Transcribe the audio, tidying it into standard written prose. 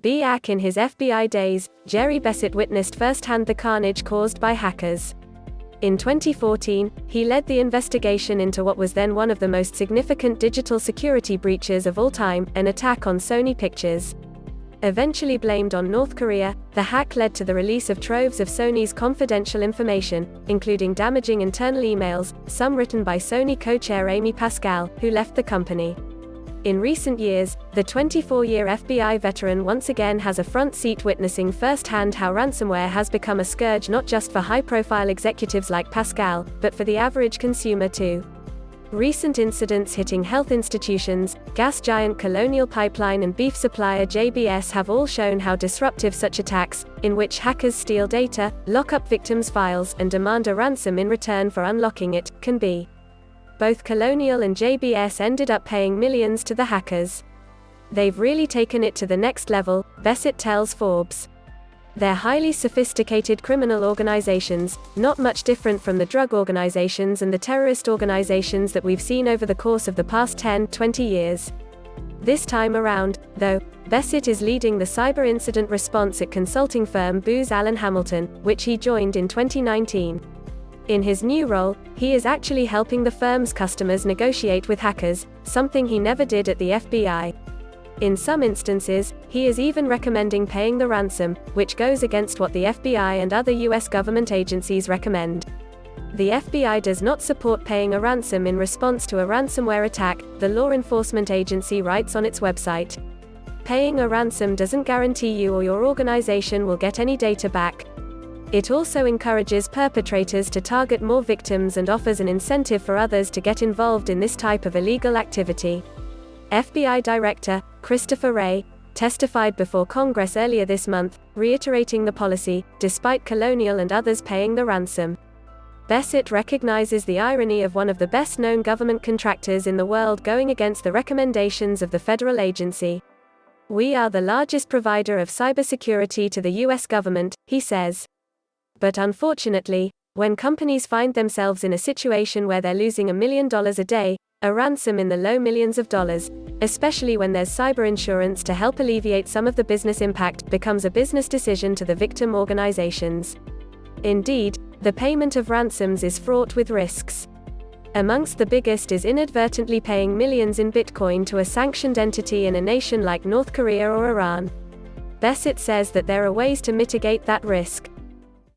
Back in his FBI days, Jerry Bessett witnessed firsthand the carnage caused by hackers. In 2014, he led the investigation into what was then one of the most significant digital security breaches of all time, an attack on Sony Pictures. Eventually blamed on North Korea, the hack led to the release of troves of Sony's confidential information, including damaging internal emails, some written by Sony co-chair Amy Pascal, who left the company. In recent years, the 24-year FBI veteran once again has a front seat witnessing firsthand how ransomware has become a scourge not just for high-profile executives like Pascal, but for the average consumer too. Recent incidents hitting health institutions, gas giant Colonial Pipeline and beef supplier JBS have all shown how disruptive such attacks, in which hackers steal data, lock up victims' files, and demand a ransom in return for unlocking it, can be. Both Colonial and JBS ended up paying millions to the hackers. They've really taken it to the next level, Bessett tells Forbes. They're highly sophisticated criminal organizations, not much different from the drug organizations and the terrorist organizations that we've seen over the course of the past 10-20 years. This time around, though, Bessett is leading the cyber incident response at consulting firm Booz Allen Hamilton, which he joined in 2019. In his new role, he is actually helping the firm's customers negotiate with hackers, something he never did at the FBI. In some instances, he is even recommending paying the ransom, which goes against what the FBI and other U.S. government agencies recommend. The FBI does not support paying a ransom in response to a ransomware attack, the law enforcement agency writes on its website. Paying a ransom doesn't guarantee you or your organization will get any data back. It also encourages perpetrators to target more victims and offers an incentive for others to get involved in this type of illegal activity. FBI Director Christopher Wray testified before Congress earlier this month, reiterating the policy, despite Colonial and others paying the ransom. Bessett recognizes the irony of one of the best-known government contractors in the world going against the recommendations of the federal agency. "We are the largest provider of cybersecurity to the U.S. government," he says. But unfortunately, when companies find themselves in a situation where they're losing $1 million a day, a ransom in the low millions of dollars, especially when there's cyber insurance to help alleviate some of the business impact, becomes a business decision to the victim organizations. Indeed, the payment of ransoms is fraught with risks. Amongst the biggest is inadvertently paying millions in Bitcoin to a sanctioned entity in a nation like North Korea or Iran. Bessett says that there are ways to mitigate that risk.